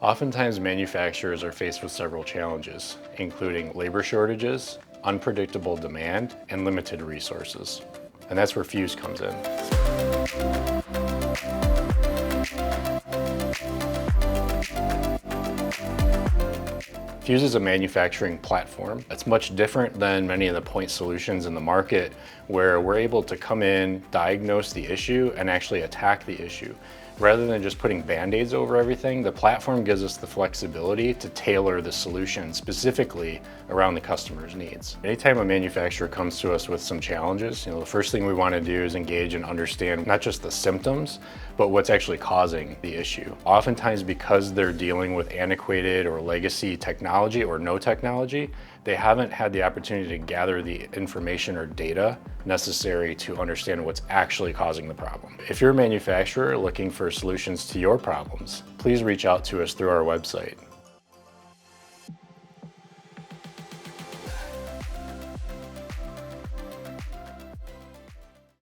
Oftentimes, manufacturers are faced with several challenges, including labor shortages, unpredictable demand, and limited resources. And that's where Fuuz comes in. Fuuz is a manufacturing platform. It's much different than many of the point solutions in the market where we're able to come in, diagnose the issue, and actually attack the issue. Rather than just putting band-aids over everything, the platform gives us the flexibility to tailor the solution specifically around the customer's needs. Anytime a manufacturer comes to us with some challenges, the first thing we want to do is engage and understand not just the symptoms, but what's actually causing the issue. Oftentimes, because they're dealing with antiquated or legacy technology or no technology, they haven't had the opportunity to gather the information or data necessary to understand what's actually causing the problem. If you're a manufacturer looking for solutions to your problems, please reach out to us through our website.